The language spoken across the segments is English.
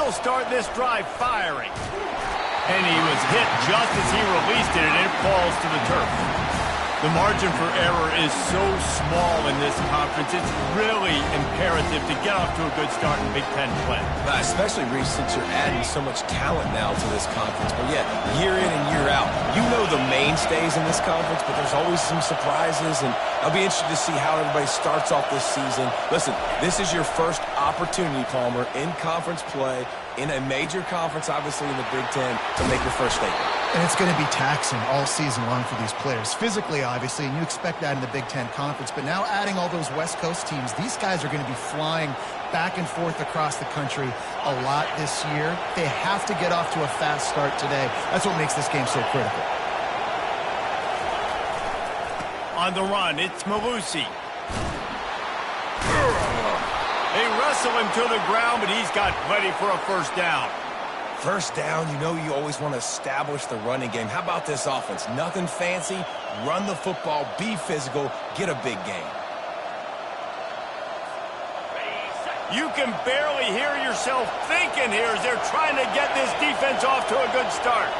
They'll start this drive firing. And he was hit just as he released it, and it falls to the turf. The margin for error is so small in this conference, it's really imperative to get off to a good start in Big Ten play. Especially, Reese, since you're adding so much talent now to this conference. But yeah, year in and year out, you know the mainstays in this conference, but there's always some surprises, and I'll be interested to see how everybody starts off this season. Listen, this is your first opportunity, Palmer, in conference play, in a major conference, obviously in the Big Ten, to make your first statement. And it's going to be taxing all season long for these players. Physically, obviously, and you expect that in the Big Ten Conference. But now adding all those West Coast teams, these guys are going to be flying back and forth across the country a lot this year. They have to get off to a fast start today. That's what makes this game so critical. On the run, it's Malusi. They wrestle him to the ground, but he's got plenty for a first down. First down, you know you always want to establish the running game. How about this offense? Nothing fancy. Run the football, be physical, get a big gain. You can barely hear yourself thinking here as they're trying to get this defense off to a good start.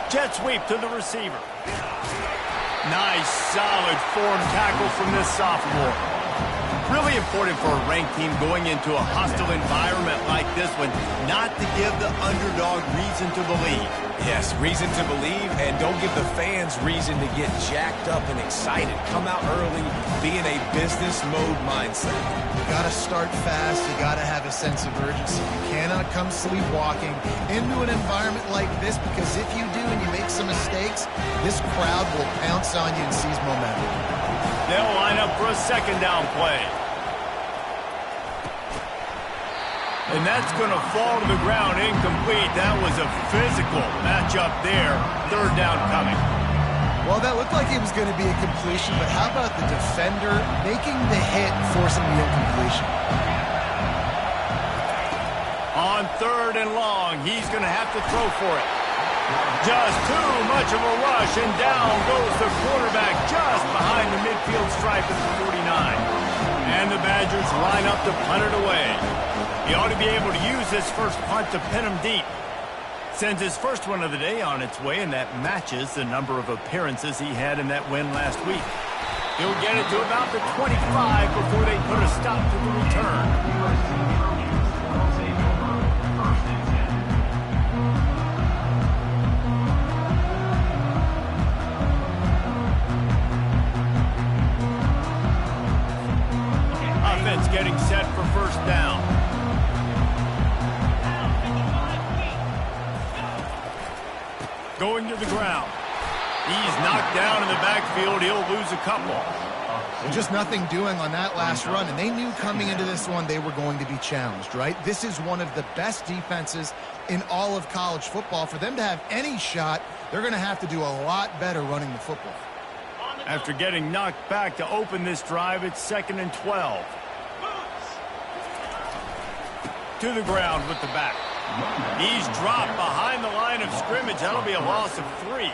Jet sweep to the receiver. Nice, solid form tackle from this sophomore. Really important for a ranked team going into a hostile environment like this one, not to give the underdog reason to believe. Yes, reason to believe, and don't give the fans reason to get jacked up and excited. Come out early, be in a business mode mindset. You got to start fast. You got to have a sense of urgency. You cannot come sleepwalking into an environment like this, because if you do and you make some mistakes, this crowd will pounce on you and seize momentum. They'll line up for a second down play. And that's going to fall to the ground incomplete. That was a physical matchup there. Third down coming. Well, that looked like it was going to be a completion, but how about the defender making the hit and forcing the incompletion? On third and long, he's going to have to throw for it. Just too much of a rush, and down goes the quarterback just behind the midfield stripe at the 49. And the Badgers line up to punt it away. He ought to be able to use this first punt to pin him deep. Sends his first one of the day on its way, and that matches the number of appearances he had in that win last week. He'll get it to about the 25 before they put a stop to the return. Getting set for first down. Going to the ground. He's knocked down in the backfield. He'll lose a couple. And just nothing doing on that last run, and they knew coming into this one they were going to be challenged, right? This is one of the best defenses in all of college football. For them to have any shot, they're going to have to do a lot better running the football. After getting knocked back to open this drive, it's 2nd and 12. To the ground with the back. He's dropped behind the line of scrimmage. That'll be a loss of 3.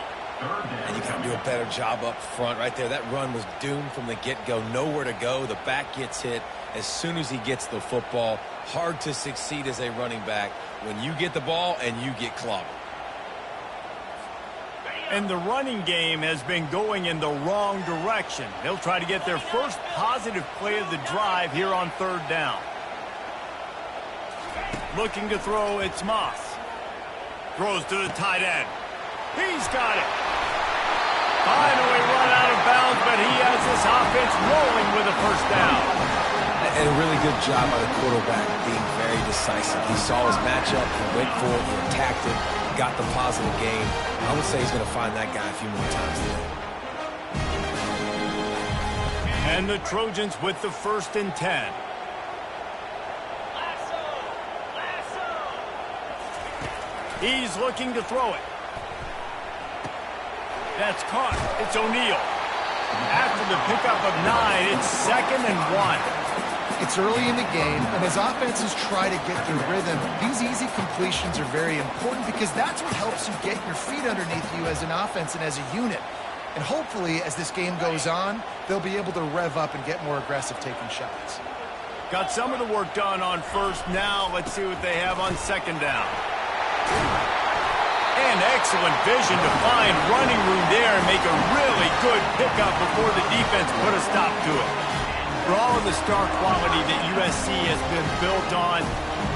And you got to do a better job up front right there. That run was doomed from the get-go. Nowhere to go. The back gets hit as soon as he gets the football. Hard to succeed as a running back when you get the ball and you get clobbered. And the running game has been going in the wrong direction. They'll try to get their first positive play of the drive here on third down. Looking to throw, it's Moss. Throws to the tight end. He's got it. Finally run out of bounds, but he has this offense rolling with a first down. And a really good job by the quarterback being very decisive. He saw his matchup, he went for it, he attacked it, got the positive gain. I would say he's going to find that guy a few more times today. And the Trojans with the 1st and 10. He's looking to throw it. That's caught. It's O'Neal. After the pickup of 9, it's 2nd and 1. It's early in the game, and as offenses try to get their rhythm, these easy completions are very important because that's what helps you get your feet underneath you as an offense and as a unit. And hopefully, as this game goes on, they'll be able to rev up and get more aggressive taking shots. Got some of the work done on first. Now let's see what they have on second down. And excellent vision to find running room there and make a really good pickup before the defense put a stop to it. For all of the star quality that USC has been built on,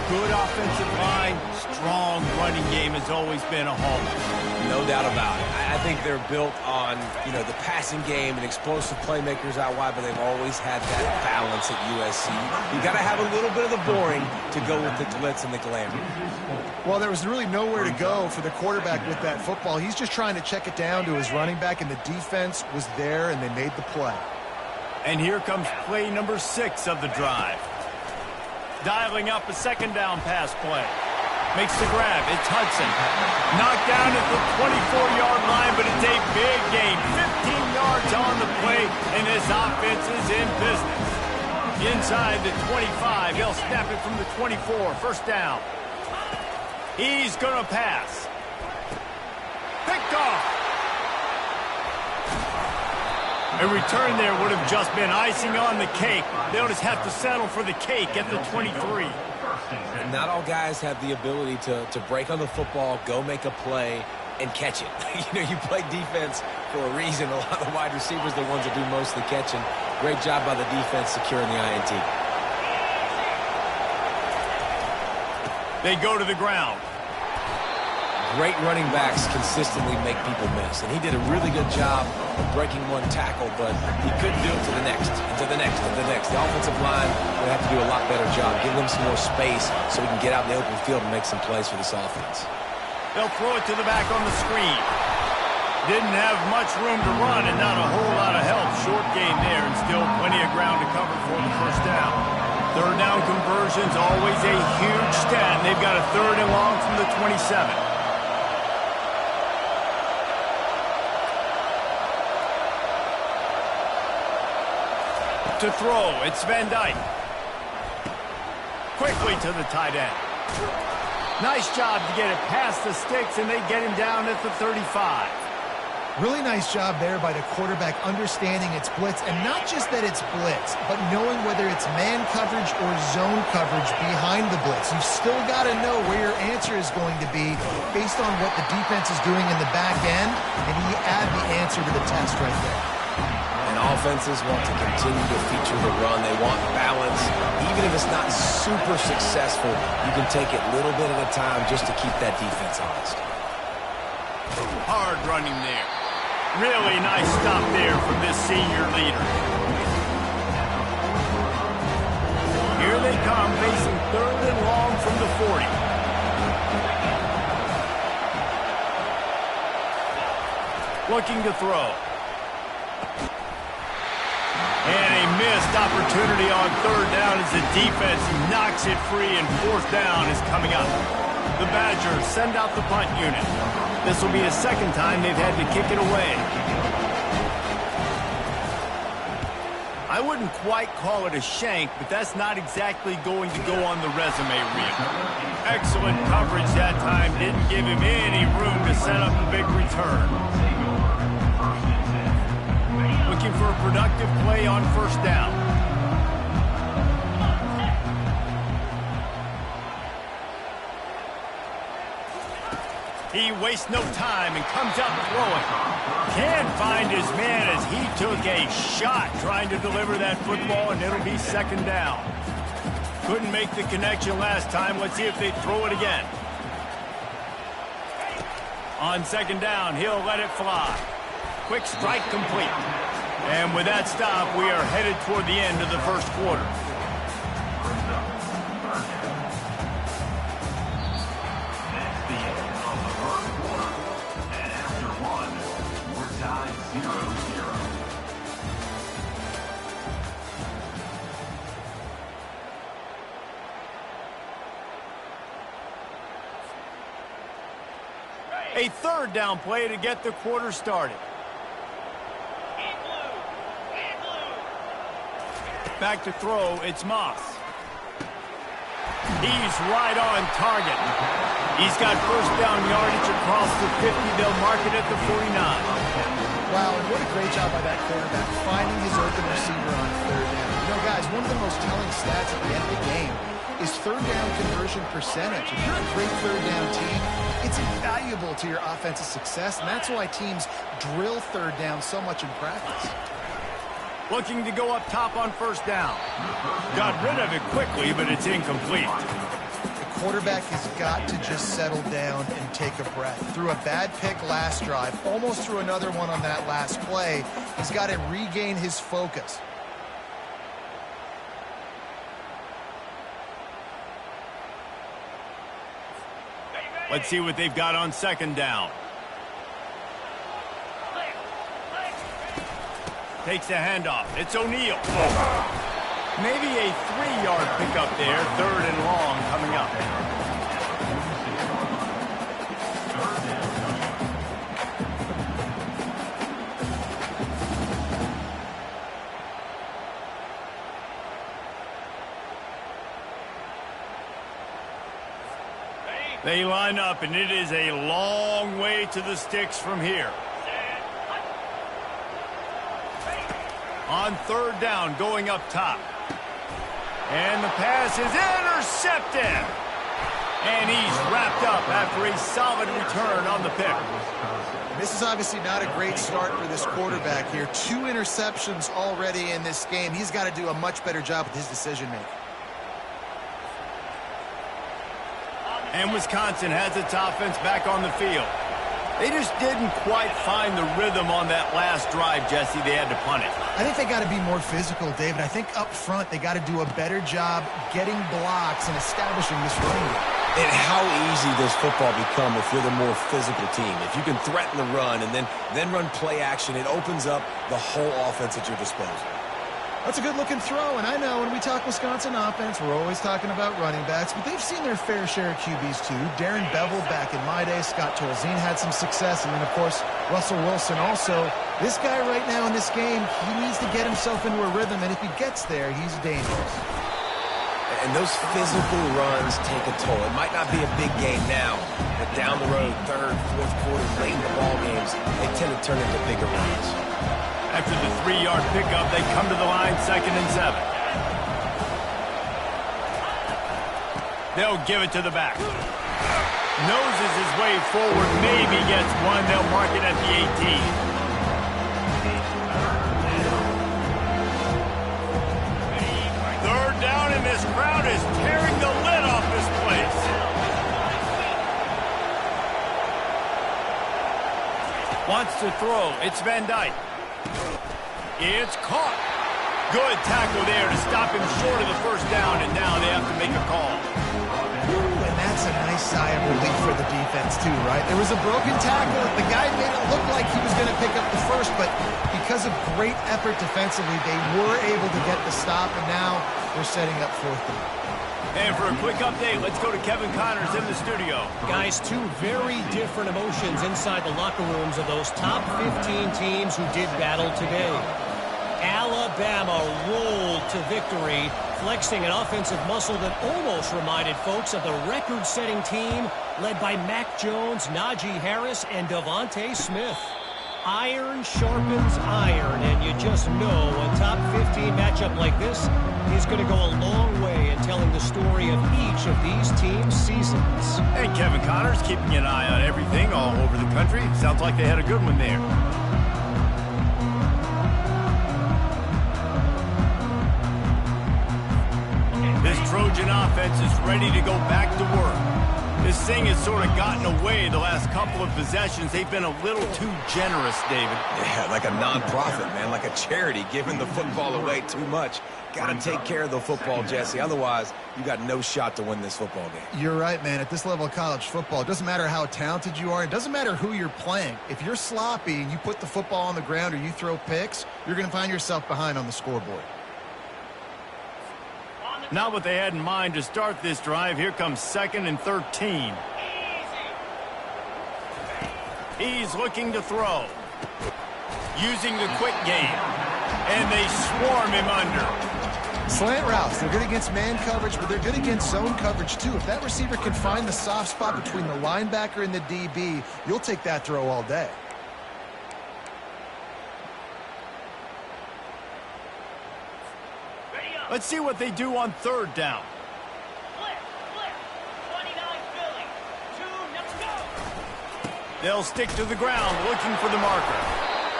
good offensive line, strong running game has always been a hallmark. No doubt about it. I think they're built on, the passing game and explosive playmakers out wide, but they've always had that balance at USC. You got to have a little bit of the boring to go with the glitz and the glamour. Well, there was really nowhere to go for the quarterback with that football. He's just trying to check it down to his running back, and the defense was there, and they made the play. And here comes play number 6 of the drive. Dialing up a second down pass play. Makes the grab. It's Hudson. Knocked down at the 24-yard line, but it's a big gain. 15 yards on the play, and this offense is in business. Inside the 25, they'll snap it from the 24. First down. He's going to pass. Picked off. A return there would have just been icing on the cake. They'll just have to settle for the cake at the 23. And not all guys have the ability to break on the football, go make a play, and catch it. You play defense for a reason. A lot of the wide receivers are the ones that do most of the catching. Great job by the defense securing the INT. They go to the ground. Great running backs consistently make people miss, and he did a really good job of breaking one tackle, but he couldn't do it to the next, and to the next, and to the next. The offensive line would have to do a lot better job, give them some more space so we can get out in the open field and make some plays for this offense. They'll throw it to the back on the screen. Didn't have much room to run and not a whole lot of help. Short game there and still plenty of ground to cover for the first down. Third down conversions, always a huge stat. They've got a 3rd and long from the 27. To throw, it's Van Dyke. Quickly to the tight end. Nice job to get it past the sticks, and they get him down at the 35. Really nice job there by the quarterback understanding it's blitz, and not just that it's blitz, but knowing whether it's man coverage or zone coverage behind the blitz. You've still got to know where your answer is going to be based on what the defense is doing in the back end, and you add the answer to the test right there. And offenses want to continue to feature the run. They want balance. Even if it's not super successful, you can take it little bit at a time just to keep that defense honest. Hard running there. Really nice stop there from this senior leader. Here they come, facing 3rd and long from the 40. Looking to throw. And a missed opportunity on 3rd down as the defense knocks it free, and 4th down is coming up. The Badgers send out the punt unit. This will be the 2nd time they've had to kick it away. I wouldn't quite call it a shank, but that's not exactly going to go on the resume reel. Excellent coverage that time. Didn't give him any room to set up a big return. Looking for a productive play on 1st down. He wastes no time and comes out throwing. Can't find his man as he took a shot trying to deliver that football, and it'll be 2nd down. Couldn't make the connection last time. Let's see if they throw it again. On 2nd down, he'll let it fly. Quick strike complete. And with that stop, we are headed toward the end of the 1st quarter. A 3rd down play to get the quarter started. Back to throw, it's Moss. He's right on target. He's got 1st down yardage across the 50. They'll mark it at the 49. Wow, and what a great job by that quarterback, finding his open receiver on 3rd down. Guys, one of the most telling stats at the end of the game is third down conversion percentage. If you're a great third down team, it's invaluable to your offensive success, and that's why teams drill third down so much in practice. Looking to go up top on first down. Got rid of it quickly, but it's incomplete. The quarterback has got to just settle down and take a breath. Threw a bad pick last drive, almost threw another one on that last play. He's got to regain his focus. Let's see what they've got on second down. Takes the handoff. It's O'Neal. Maybe a 3-yard pickup there. Third and long coming up. They line up, and it is a long way to the sticks from here. On third down, going up top. And the pass is intercepted. And he's wrapped up after a solid return on the pick. This is obviously not a great start for this quarterback here. 2 interceptions already in this game. He's got to do a much better job with his decision-making. And Wisconsin has its offense back on the field. They just didn't quite find the rhythm on that last drive, Jesse. They had to punt it. I think they got to be more physical, David. I think up front they got to do a better job getting blocks and establishing this running game. And how easy does football become if you're the more physical team? If you can threaten the run and then run play action, it opens up the whole offense at your disposal. That's a good-looking throw, and I know when we talk Wisconsin offense, we're always talking about running backs, but they've seen their fair share of QBs too. Darren Bevel back in my day, Scott Tolzien had some success, and then, of course, Russell Wilson also. This guy right now in this game, he needs to get himself into a rhythm, and if he gets there, he's dangerous. And those physical runs take a toll. It might not be a big game now, but down the road, third, fourth quarter, late in the ball games, they tend to turn into bigger runs. After the 3-yard pickup, they come to the line, 2nd and 7. They'll give it to the back. Noses his way forward, maybe gets one. They'll mark it at the 18. Third down, and this crowd is tearing the lid off this place. Wants to throw. It's Van Dyke. It's caught. Good tackle there to stop him short of the first down, and now they have to make a call. Ooh, and that's a nice sigh of relief for the defense too, right? There was a broken tackle. The guy made it look like he was going to pick up the first, but because of great effort defensively, they were able to get the stop, and now they're setting up 4th down. And for a quick update, let's go to Kevin Connors in the studio. Guys, 2 very different emotions inside the locker rooms of those top 15 teams who did battle today. Alabama rolled to victory, flexing an offensive muscle that almost reminded folks of the record-setting team led by Mac Jones, Najee Harris, and Devontae Smith. Iron sharpens iron, and you just know a top 15 matchup like this is going to go a long way in telling the story of each of these teams' seasons. And Kevin Connors keeping an eye on everything all over the country. Sounds like they had a good one there. This Trojan offense is ready to go back to work. This thing has sort of gotten away the last couple of possessions. They've been a little too generous, David. Yeah, like a non-profit, man, like a charity, giving the football away too much. Got to take care of the football, Jesse. Otherwise, you got no shot to win this football game. You're right, man. At this level of college football, it doesn't matter how talented you are. It doesn't matter who you're playing. If you're sloppy and you put the football on the ground or you throw picks, you're going to find yourself behind on the scoreboard. Not what they had in mind to start this drive. Here comes 2nd and 13. He's looking to throw. Using the quick game. And they swarm him under. Slant routes. They're good against man coverage, but they're good against zone coverage too. If that receiver can find the soft spot between the linebacker and the DB, you'll take that throw all day. Let's see what they do on third down. They'll stick to the ground, looking for the marker.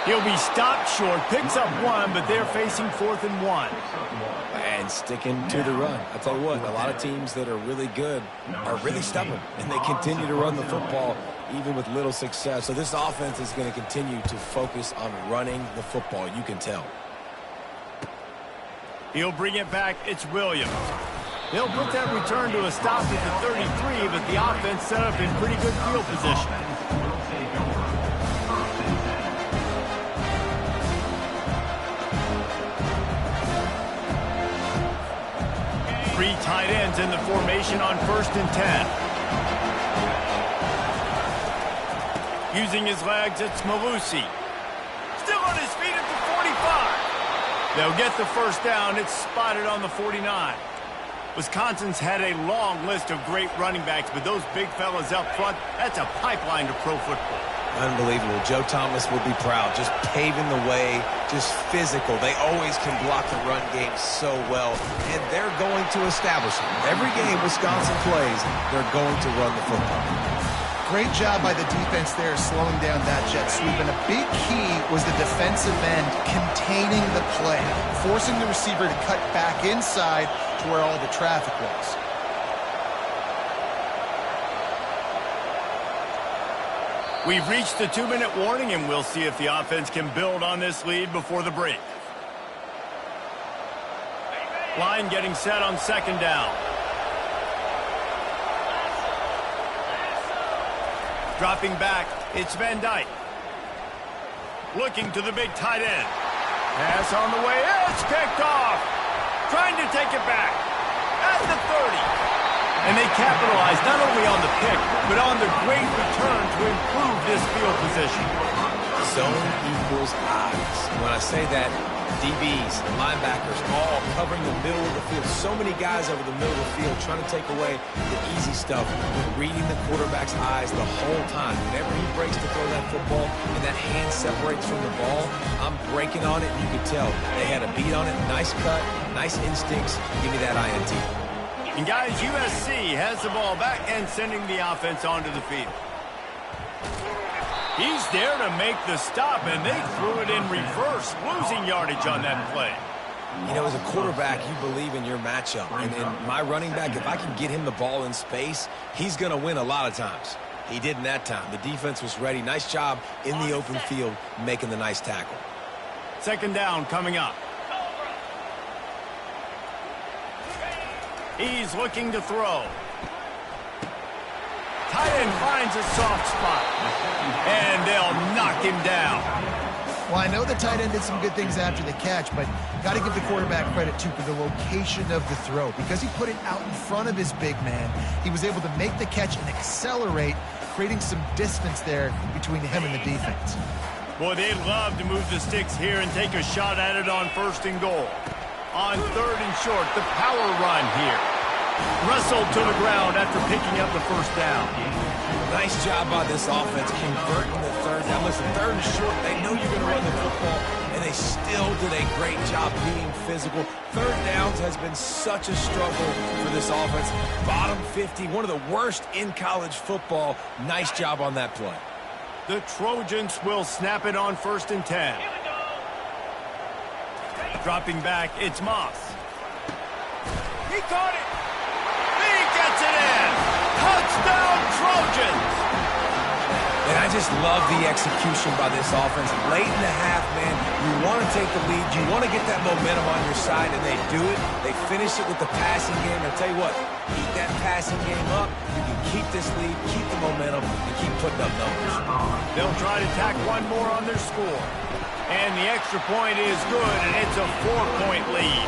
He'll be stopped short, picks up 1, but they're facing 4th and 1. And sticking to the run. I'll tell you what, a lot of teams that are really good are really stubborn, and they continue to run the football even with little success. So this offense is going to continue to focus on running the football, you can tell. He'll bring it back. It's Williams. They'll put that return to a stop at the 33, but the offense set up in pretty good field position. Three tight ends in the formation on 1st and 10. Using his legs, it's Malusi. Still on his feet at the 45. They'll get the first down. It's spotted on the 49. Wisconsin's had a long list of great running backs, but those big fellas up front, that's a pipeline to pro football. Unbelievable. Joe Thomas will be proud. Just paving the way, just physical. They always can block the run game so well, and they're going to establish it. Every game Wisconsin plays, they're going to run the football. Great job by the defense there slowing down that jet sweep, and a big key was the defensive end containing the play, forcing the receiver to cut back inside to where all the traffic was. We've reached the 2-minute warning, and we'll see if the offense can build on this lead before the break. Line getting set on 2nd down. Dropping back, it's Van Dyke. Looking to the big tight end. Pass on the way, it's picked off. Trying to take it back at the 30. And they capitalize not only on the pick, but on the great return to improve this field position. Zone equals eyes. When I say that, DBs, linebackers, all covering the middle of the field. So many guys over the middle of the field trying to take away the easy stuff, but reading the quarterback's eyes the whole time. Whenever he breaks to throw that football and that hand separates from the ball, I'm breaking on it, and you can tell. They had a beat on it, nice cut, nice instincts. Give me that INT. And guys, USC has the ball back and sending the offense onto the field. He's there to make the stop, and they threw it in reverse, losing yardage on that play. You know, as a quarterback, you believe in your matchup. And my running back, if I can get him the ball in space, he's going to win a lot of times. He did in that time. The defense was ready. Nice job in the open field making the nice tackle. 2nd down coming up. He's looking to throw. Tight end finds a soft spot. And they'll knock him down. Well, I know the tight end did some good things after the catch, but got to give the quarterback credit, too, for the location of the throw. Because he put it out in front of his big man, he was able to make the catch and accelerate, creating some distance there between him and the defense. Boy, they'd love to move the sticks here and take a shot at it on 1st and goal. On 3rd and short, the power run here. Wrestled to the ground after picking up the first down. Nice job by this offense converting the 3rd down. Listen, 3rd and short, they know you're going to run the football, and they still did a great job being physical. 3rd downs has been such a struggle for this offense. Bottom 50, one of the worst in college football. Nice job on that play. The Trojans will snap it on 1st and 10. Dropping back, it's Moss. He caught it. He gets it in. Touchdown, Trojans. And I just love the execution by this offense. Late in the half, man, you want to take the lead. You want to get that momentum on your side, and they do it. They finish it with the passing game. I'll tell you what, keep that passing game up. You can keep this lead, keep the momentum, and keep putting up numbers. They'll try to tack one more on their score. And the extra point is good, and it's a 4-point lead.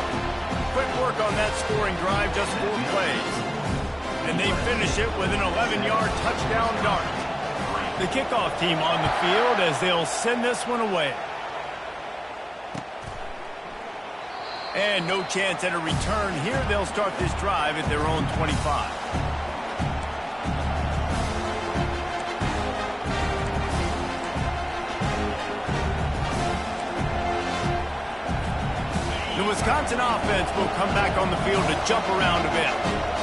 Quick work on that scoring drive, just 4 plays. And they finish it with an 11-yard touchdown dart. The kickoff team on the field as they'll send this one away. And no chance at a return here. They'll start this drive at their own 25. The Wisconsin offense will come back on the field to jump around a bit.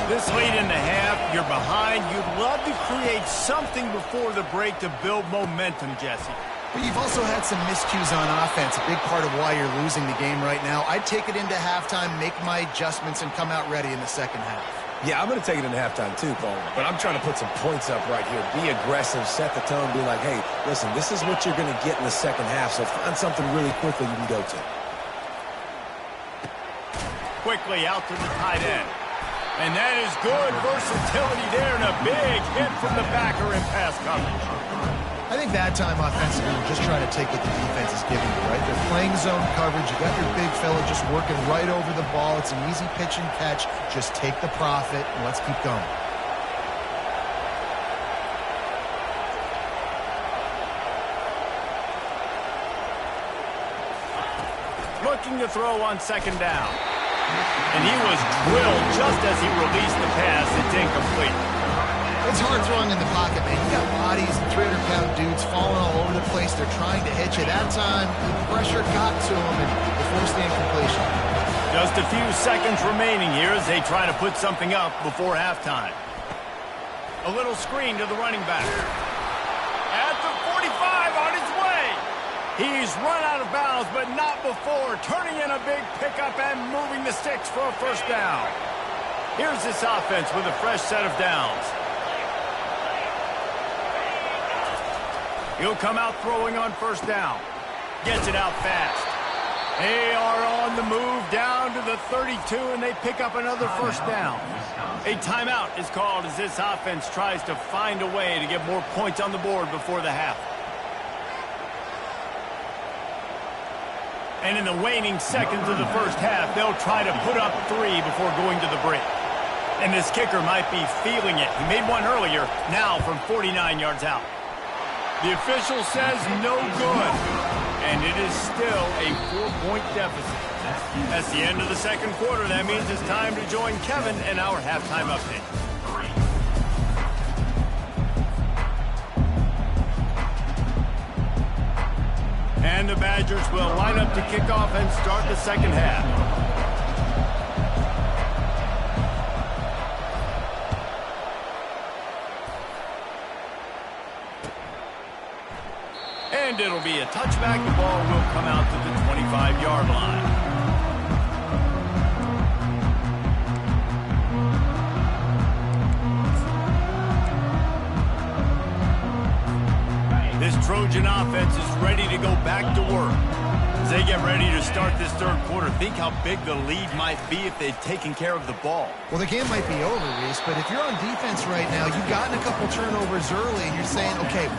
This late in the half, you're behind. You'd love to create something before the break to build momentum, Jesse. But you've also had some miscues on offense, a big part of why you're losing the game right now. I'd take it into halftime, make my adjustments, and come out ready in the second half. Yeah, I'm going to take it into halftime too, Paul. But I'm trying to put some points up right here. Be aggressive, set the tone, be like, hey, listen, this is what you're going to get in the second half, so find something really quickly you can go to. Quickly out to the tight end. And that is good versatility there, and a big hit from the backer in pass coverage. I think that time offensively, you're just trying to take what the defense is giving you, right? They're playing zone coverage. You got your big fella just working right over the ball. It's an easy pitch and catch. Just take the profit, and let's keep going. Looking to throw on second down. And he was drilled just as he released the pass. It's incomplete. It's hard throwing in the pocket, man. You got bodies and 300-pound dudes falling all over the place. They're trying to hit you. That time, the pressure got to him, and they forced the incompletion. Just a few seconds remaining here as they try to put something up before halftime. A little screen to the running back. At the 45, on his way. He's run out of bounds, but not before. Turning in a big pickup and moving the sticks for a first down. Here's this offense with a fresh set of downs. He'll come out throwing on first down. Gets it out fast. They are on the move down to the 32, and they pick up another first down. A timeout is called as this offense tries to find a way to get more points on the board before the half. And in the waning seconds of the first half, they'll try to put up 3 before going to the break. And this kicker might be feeling it. He made one earlier, now from 49 yards out. The official says no good, and it is still a 4-point deficit. That's the end of the second quarter. That means it's time to join Kevin in our halftime update. And the Badgers will line up to kick off and start the second half. And it'll be a touchback. The ball will come out to the 25-yard line. This Trojan offense is ready to go back to work. As they get ready to start this third quarter, think how big the lead might be if they've taken care of the ball. Well, the game might be over, Reese, but if you're on defense right now, you've gotten a couple turnovers early, and you're saying, okay,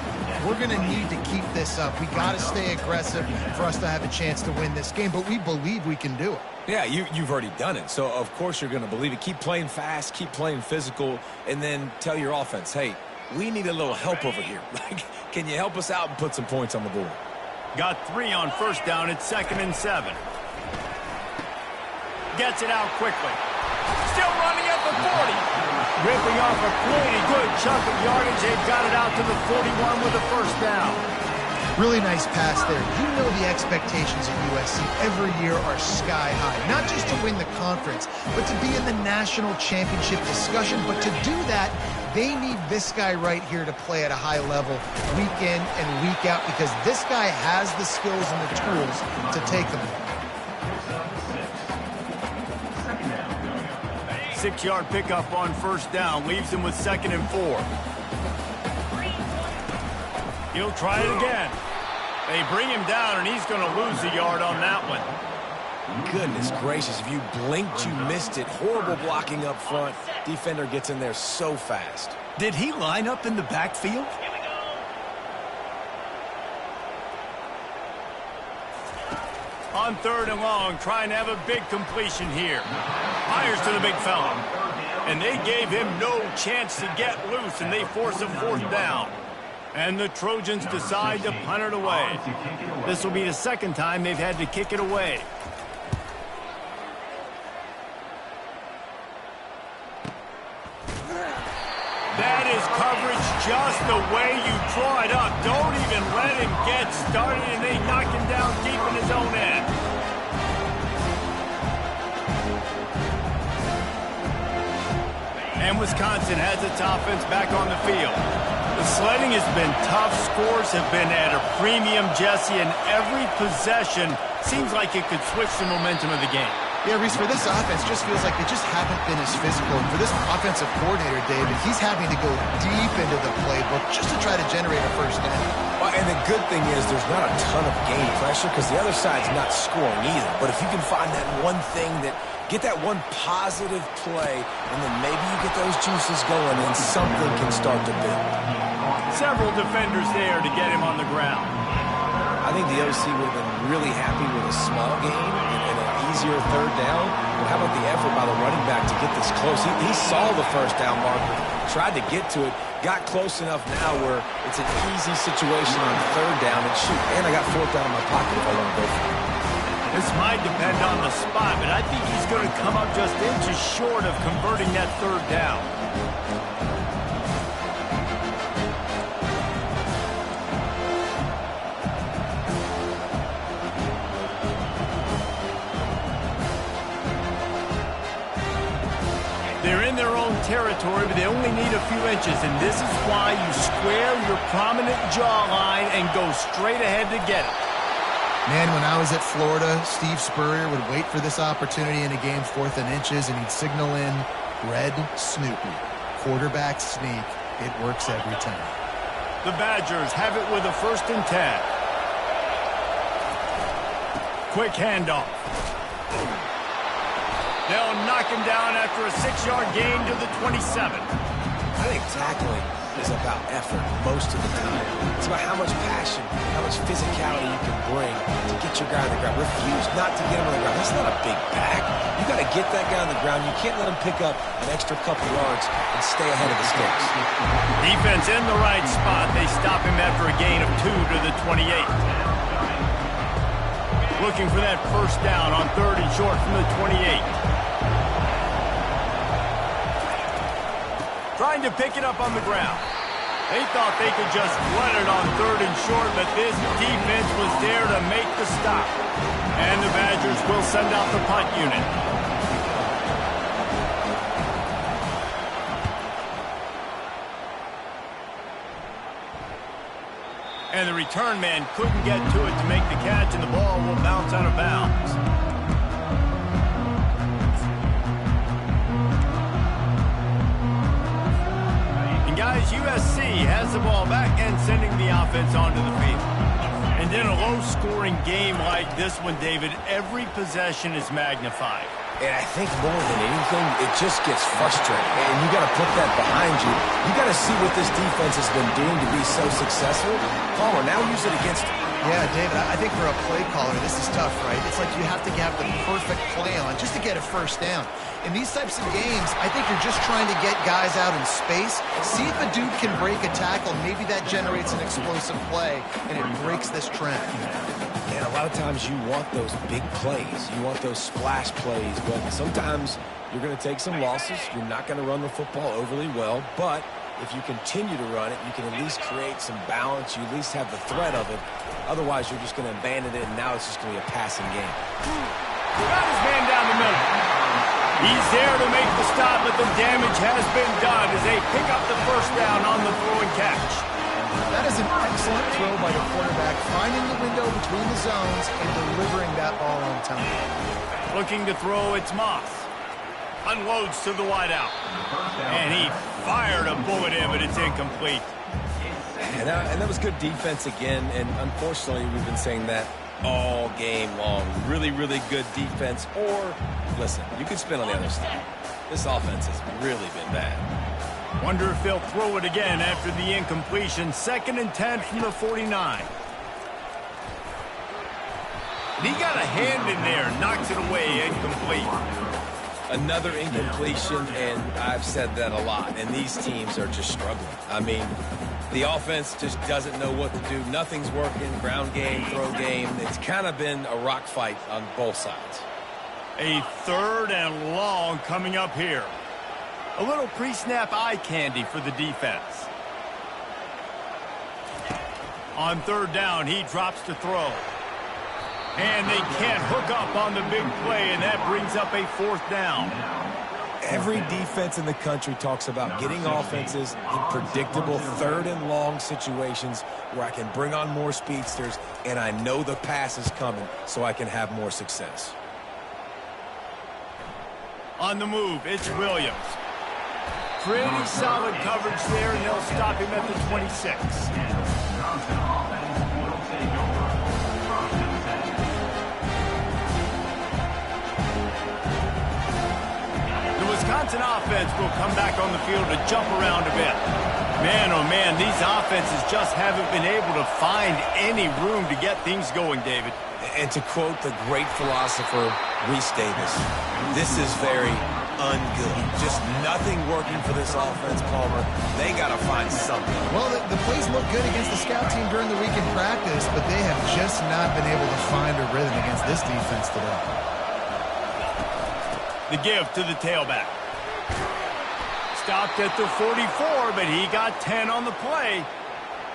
we're going to need to keep this up. We got to stay aggressive for us to have a chance to win this game, but we believe we can do it. Yeah, you've already done it, so of course you're going to believe it. Keep playing fast, keep playing physical, and then tell your offense, hey, we need a little help over here. Like, can you help us out and put some points on the board? Got 3 on first down. It's 2nd and 7. Gets it out quickly. Still running at the 40. Ripping off a pretty good chunk of yardage. They've got it out to the 41 with a first down. Really nice pass there. You know the expectations at USC every year are sky high. Not just to win the conference, but to be in the national championship discussion. But to do that, they need this guy right here to play at a high level week in and week out, because this guy has the skills and the tools to take them. 6-yard pickup on first down leaves him with 2nd and 4. He'll try it again. They bring him down, and he's going to lose a yard on that one. Goodness gracious, if you blinked, you missed it. Horrible blocking up front. Defender gets in there so fast. Did he line up in the backfield? On 3rd and long, trying to have a big completion here. Fires to the big fella. And they gave him no chance to get loose, and they force a 4th down. And the Trojans decide to punt it away. This will be the 2nd time they've had to kick it away. That is coverage just the way you draw it up. Don't even let him get started, and they knock him down deep in his own end. And Wisconsin has its offense back on the field. The sledding has been tough. Scores have been at a premium, Jesse, and every possession seems like it could switch the momentum of the game. Yeah, Reese, for this offense, just feels like they just haven't been as physical. And for this offensive coordinator, David, he's having to go deep into the playbook just to try to generate a first down. Well, and the good thing is there's not a ton of game pressure because the other side's not scoring either. But if you can find that one thing get that one positive play, and then maybe you get those juices going and something can start to build. Several defenders there to get him on the ground. I think the OC would have been really happy with a small game and an easier third down. But how about the effort by the running back to get this close? He saw the first down marker, tried to get to it, got close enough now where it's an easy situation on third down. And shoot, and I got fourth down in my pocket if I want to go for it. This might depend on the spot, but I think he's going to come up just inches short of converting that third down. They're in their own territory, but they only need a few inches, and this is why you square your prominent jawline and go straight ahead to get it. Man, when I was at Florida, Steve Spurrier would wait for this opportunity in a game 4th and inches, and he'd signal in Red Snoopy. Quarterback sneak. It works every time. The Badgers have it with a 1st and 10. Quick handoff. They'll knock him down after a 6-yard gain to the 27. I think tackling is about effort most of the time. It's about how much passion, how much physicality you can bring to get your guy on the ground. Refuse not to get him on the ground. That's not a big back. You got to get that guy on the ground. You can't let him pick up an extra couple yards and stay ahead of the sticks. Defense in the right spot. They stop him after a gain of 2 to the 28. Looking for that first down on 3rd and short from the 28. Trying to pick it up on the ground. They thought they could just run it on 3rd and short, but this defense was there to make the stop. And the Badgers will send out the punt unit. And the return man couldn't get to it to make the catch, and the ball will bounce out of bounds. Guys, USC has the ball back and sending the offense onto the field. And in a low-scoring game like this one, David, every possession is magnified. And I think more than anything, it just gets frustrating. And you got to put that behind you. You got to see what this defense has been doing to be so successful. Palmer, now use it against them. Yeah, David, I think for a play caller, this is tough, right? It's like you have to have the perfect play on just to get a first down. In these types of games, I think you're just trying to get guys out in space, see if a dude can break a tackle. Maybe that generates an explosive play, and it breaks this trend. And a lot of times you want those big plays. You want those splash plays, but sometimes you're going to take some losses. You're not going to run the football overly well, but if you continue to run it, you can at least create some balance. You at least have the threat of it. Otherwise, you're just going to abandon it, and now it's just going to be a passing game. Got his man down the middle. He's there to make the stop, but the damage has been done as they pick up the first down on the throw and catch. That is an excellent throw by the quarterback, finding the window between the zones and delivering that ball on time. Looking to throw, it's Moss. Unloads to the wideout. And he fired a bullet in, but it's incomplete. And that was good defense again, and unfortunately, we've been saying that all game long. Really, really good defense. Or, listen, you can spin on the other side. This offense has really been bad. Wonder if they'll throw it again after the incompletion. 2nd and 10 from the 49. And he got a hand in there, knocks it away, incomplete. Another incompletion, and I've said that a lot, and these teams are just struggling. I mean, the offense just doesn't know what to do. Nothing's working. Ground game, throw game. It's kind of been a rock fight on both sides. A 3rd and long coming up here. A little pre-snap eye candy for the defense. On 3rd down, he drops to throw. And they can't hook up on the big play, and that brings up a 4th down. Every defense in the country talks about getting offenses in predictable third and long situations where I can bring on more speedsters and I know the pass is coming so I can have more success. On the move, it's Williams. Pretty solid coverage there, and they'll stop him at the 26. The Wisconsin offense will come back on the field to jump around a bit. Man, oh man, these offenses just haven't been able to find any room to get things going, David. And to quote the great philosopher, Reese Davis, this is very ungood. Just nothing working for this offense, Palmer. They got to find something. Well, the plays look good against the scout team during the week in practice, but they have just not been able to find a rhythm against this defense today. The give to the tailback. Stopped at the 44, but he got 10 on the play.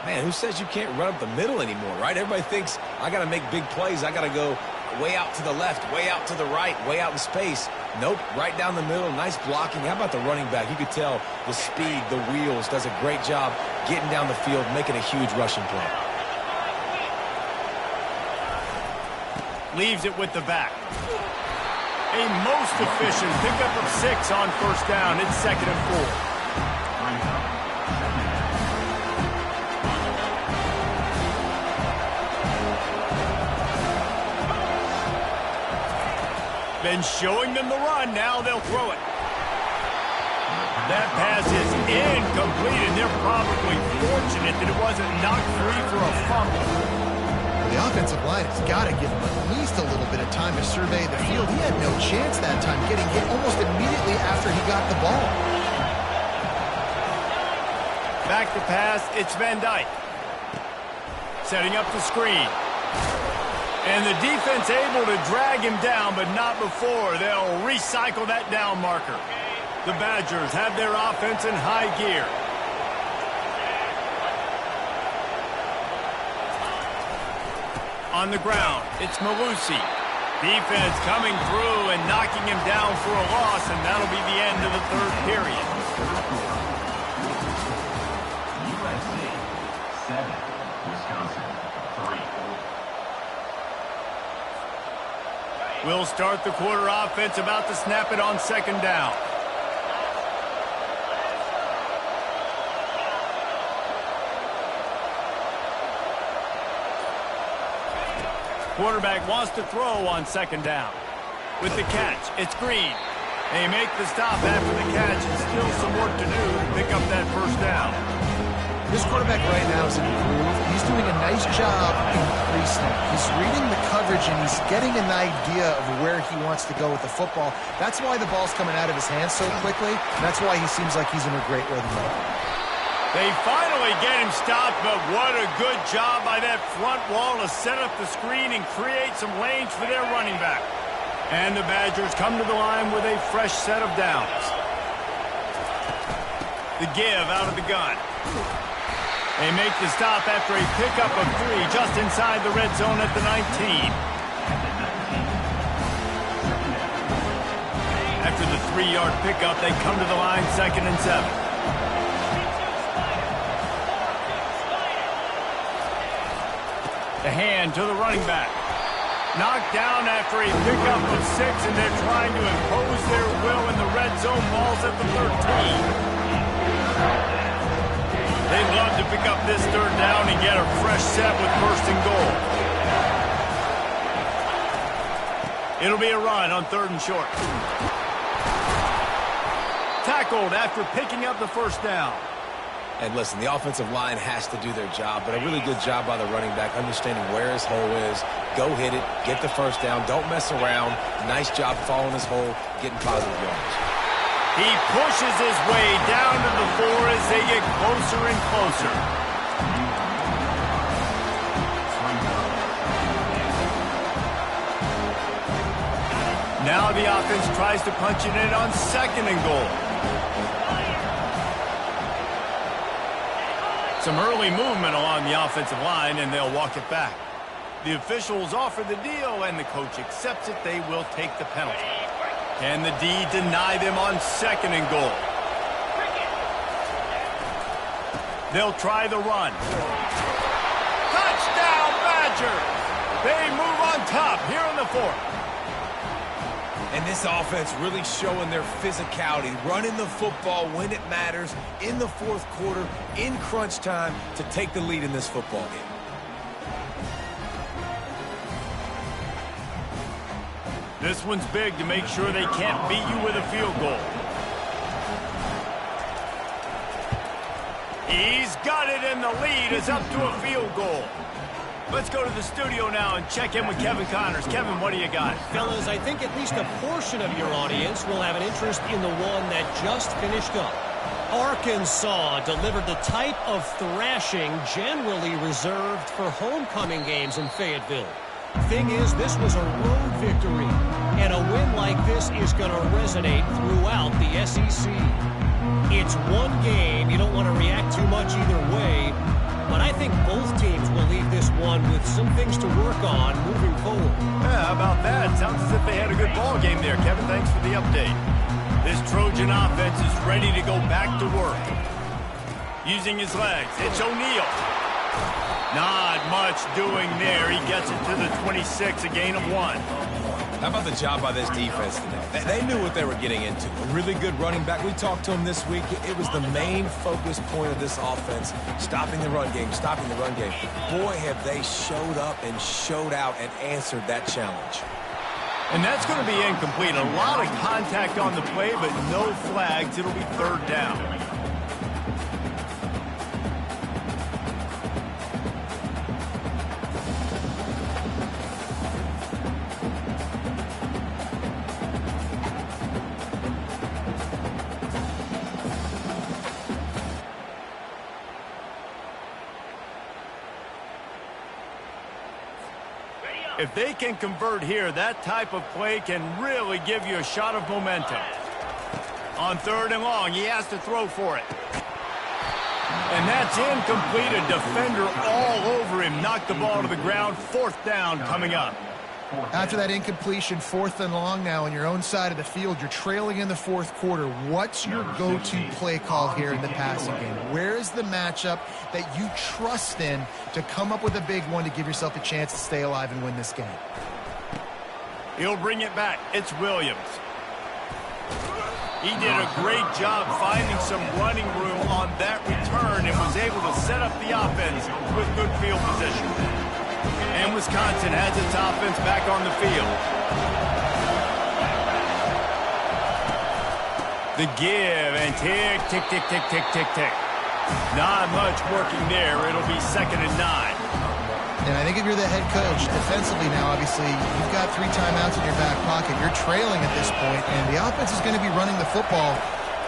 Man, who says you can't run up the middle anymore, right? Everybody thinks I got to make big plays. I got to go way out to the left, way out to the right, way out in space. Nope, right down the middle. Nice blocking. How about the running back? You could tell the speed, the wheels, does a great job getting down the field, making a huge rushing play. Leaves it with the back. A most efficient pickup of 6 on first down. It's 2nd and 4. Been showing them the run. Now they'll throw it. That pass is incomplete, and they're probably fortunate that it wasn't knocked free for a fumble. The offensive line has got to give him at least a little bit of time to survey the field. He had no chance that time, getting hit almost immediately after he got the ball. Back to pass, it's Van Dyke. Setting up the screen. And the defense able to drag him down, but not before. They'll recycle that down marker. The Badgers have their offense in high gear. On the ground, it's Malusi. Defense coming through and knocking him down for a loss, and that'll be the end of the third period. USC 7, Wisconsin 3. We'll start the quarter offense, about to snap it on 2nd down. Quarterback wants to throw on 2nd down. With the catch, it's Green. They make the stop after the catch, and still some work to do to pick up that first down. This quarterback right now is in a groove. He's doing a nice job in pre-snap. He's reading the coverage, and he's getting an idea of where he wants to go with the football. That's why the ball's coming out of his hands so quickly. That's why he seems like he's in a great rhythm. They finally get him stopped, but what a good job by that front wall to set up the screen and create some lanes for their running back. And the Badgers come to the line with a fresh set of downs. The give out of the gun. They make the stop after a pickup of 3 just inside the red zone at the 19. After the 3-yard pickup, they come to the line 2nd and 7. The hand to the running back. Knocked down after a pickup of 6, and they're trying to impose their will in the red zone. Ball's at the 13. They'd love to pick up this 3rd down and get a fresh set with 1st and goal. It'll be a run on 3rd and short. Tackled after picking up the 1st down. And listen, the offensive line has to do their job, but a really good job by the running back, understanding where his hole is. Go hit it, get the 1st down, don't mess around. Nice job following his hole, getting positive yards. He pushes his way down to the 4 as they get closer and closer. Now the offense tries to punch it in on 2nd and goal. Some early movement along the offensive line, and they'll walk it back. The officials offer the deal, and the coach accepts it. They will take the penalty. Can the D deny them on 2nd and goal? They'll try the run. Touchdown, Badgers! They move on top here in the 4th. And this offense really showing their physicality, running the football when it matters, in the 4th quarter, in crunch time, to take the lead in this football game. This one's big to make sure they can't beat you with a field goal. He's got it, and the lead is up to a field goal. Let's go to the studio now and check in with Kevin Connors. Kevin, what do you got? Fellas, I think at least a portion of your audience will have an interest in the one that just finished up. Arkansas delivered the type of thrashing generally reserved for homecoming games in Fayetteville. Thing is, this was a road victory, and a win like this is going to resonate throughout the SEC. It's one game. You don't want to react too much either way, but I think both teams will leave this one with some things to work on moving forward. Yeah, how about that? Sounds as if they had a good ball game there. Kevin, thanks for the update. This Trojan offense is ready to go back to work. Using his legs, it's O'Neal. Not much doing there. He gets it to the 26, a gain of 1. How about the job by this defense today? They knew what they were getting into. A really good running back. We talked to him this week. It was the main focus point of this offense, stopping the run game, stopping the run game. Boy, have they showed up and showed out and answered that challenge. And that's going to be incomplete. A lot of contact on the play, but no flags. It'll be 3rd down. If they can convert here, that type of play can really give you a shot of momentum. On 3rd and long, he has to throw for it. And that's incomplete. A defender all over him. Knocked the ball to the ground. 4th down coming up. After that incompletion, 4th and long now on your own side of the field, you're trailing in the 4th quarter. What's your go-to play call here in the passing game? Where is the matchup that you trust in to come up with a big one to give yourself a chance to stay alive and win this game? He'll bring it back. It's Williams. He did a great job finding some running room on that return and was able to set up the offense with good field position. And Wisconsin has its offense back on the field. The give and tick, tick, tick, tick, tick, tick, tick. Not much working there. It'll be 2nd and 9. And I think if you're the head coach, defensively now, obviously, you've got 3 timeouts in your back pocket. You're trailing at this point, and the offense is going to be running the football,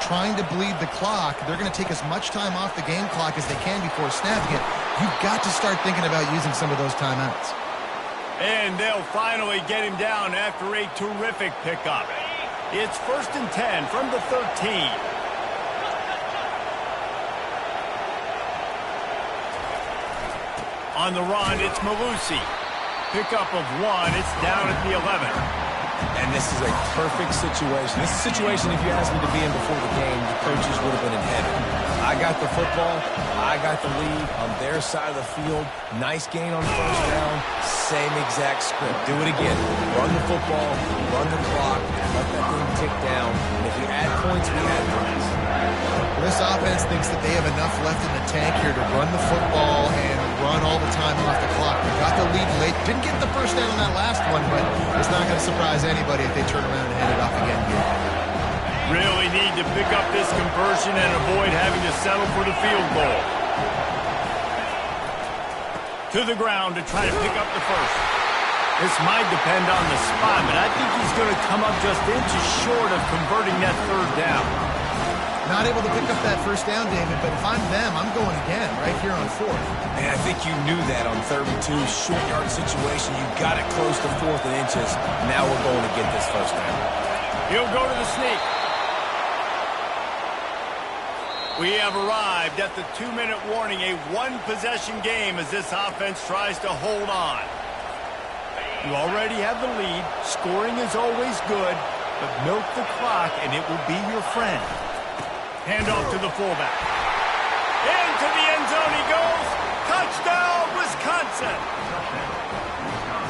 trying to bleed the clock. They're going to take as much time off the game clock as they can before snapping it. You've got to start thinking about using some of those timeouts. And they'll finally get him down after a terrific pickup. It's 1st and 10 from the 13. On the run, it's Malusi. Pickup of 1. It's down at the 11. And this is a perfect situation. This is a situation, if you asked me to be in before the game, the coaches would have been in heaven. I got the football. I got the lead on their side of the field. Nice gain on 1st down. Same exact script. Do it again. Run the football. Run the clock. Let that thing tick down. And if you add points, we add points. This offense thinks that they have enough left in the tank here to run the football and run all the time off the clock. They got the lead late. Didn't get the 1st down on that last one, but it's not going to surprise anybody if they turn around and hand it off again here. Really need to pick up this conversion and avoid having to settle for the field goal. To the ground to try to pick up the 1st. This might depend on the spot, but I think he's going to come up just inches short of converting that 3rd down. Not able to pick up that 1st down, David, but if I'm them, I'm going again right here on 4th. And I think you knew that on 3rd and 2, short yard situation. You got it close to 4th and inches. Now we're going to get this 1st down. He'll go to the sneak. We have arrived at the 2-minute warning, a 1-possession game as this offense tries to hold on. You already have the lead. Scoring is always good. but milk the clock and it will be your friend. Handoff to the fullback. Into the end zone he goes. Touchdown, Wisconsin.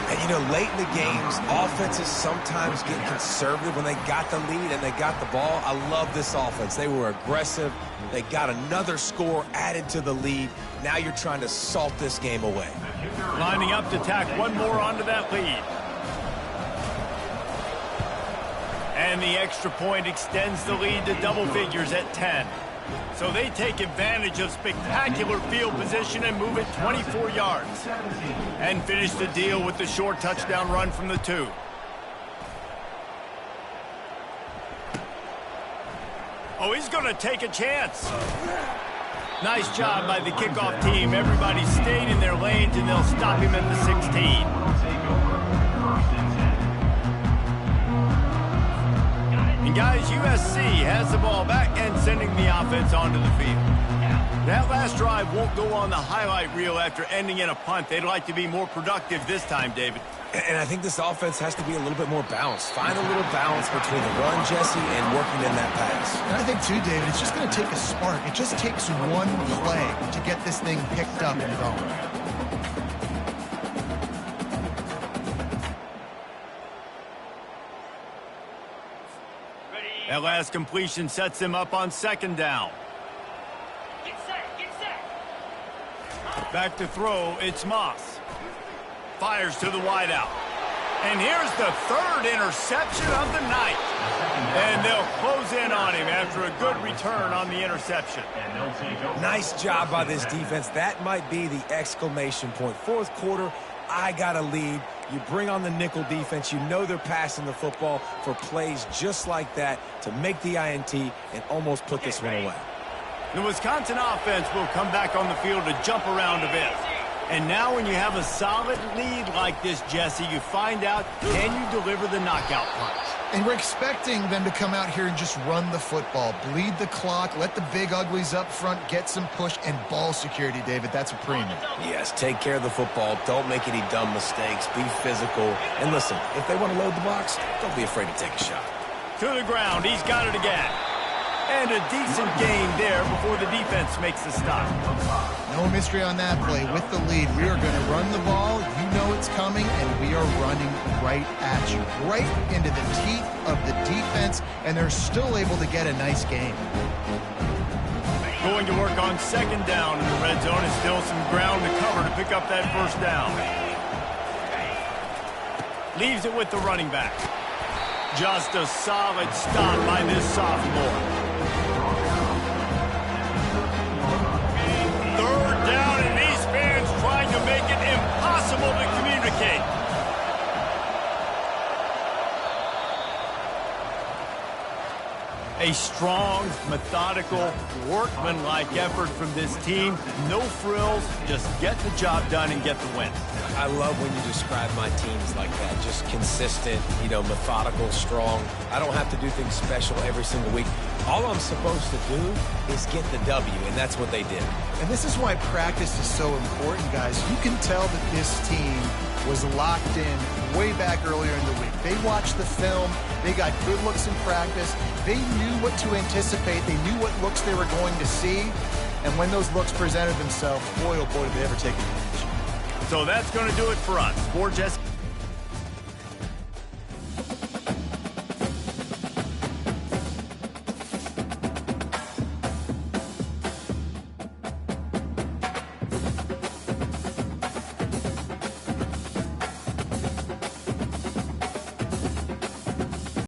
And, you know, late in the games, offenses sometimes get conservative when they got the lead and they got the ball. I love this offense. They were aggressive. They got another score added to the lead. Now you're trying to salt this game away. Lining up to tack one more onto that lead. And the extra point extends the lead to double figures at 10. So they take advantage of spectacular field position and move it 24 yards. And finish the deal with the short touchdown run from the 2. Oh, he's going to take a chance. Nice job by the kickoff team. Everybody stayed in their lanes, and they'll stop him at the 16. And guys, USC has the ball back and sending the offense onto the field. That last drive won't go on the highlight reel after ending in a punt. They'd like to be more productive this time, David. And I think this offense has to be a little bit more balanced. Find a little balance between the run, Jesse, and working in that pass. And I think, too, David, it's just going to take a spark. It just takes one play to get this thing picked up and going. That last completion sets him up on second down. Get set. Back to throw, it's Moss. Fires to the wideout. And here's the third interception of the night. And they'll close in on him after a good return on the interception. Nice job by this defense. That might be the exclamation point. Fourth quarter, I got a lead. You bring on the nickel defense. You know they're passing the football for plays just like that to make the INT and almost put this one away. The Wisconsin offense will come back on the field to jump around a bit. And now when you have a solid lead like this, Jesse, you find out, can you deliver the knockout punch? And we're expecting them to come out here and just run the football, bleed the clock, let the big uglies up front, get some push, and ball security, David. That's a premium. Yes, take care of the football. Don't make any dumb mistakes. Be physical. And listen, if they want to load the box, don't be afraid to take a shot. To the ground, he's got it again. And a decent gain there before the defense makes the stop. No mystery on that play. With the lead, we are going to run the ball. You know it's coming, and we are running right at you, right into the teeth of the defense, and they're still able to get a nice game. Going to work on second down in the red zone. Is still some ground to cover to pick up that first down. Leaves it with the running back. Just a solid stop by this sophomore. Third down, and these fans trying to make it impossible to communicate. A strong, methodical, workmanlike effort from this team. No frills, just get the job done and get the win. I love when you describe my teams like that. Just consistent, you know, methodical, strong. I don't have to do things special every single week. All I'm supposed to do is get the W, and that's what they did. And this is why practice is so important, guys. You can tell that this team was locked in way back earlier in the week. They watched the film. They got good looks in practice. They knew what to anticipate. They knew what looks they were going to see. And when those looks presented themselves, boy, oh boy, did they ever take advantage. So that's going to do it for us. For Jesse.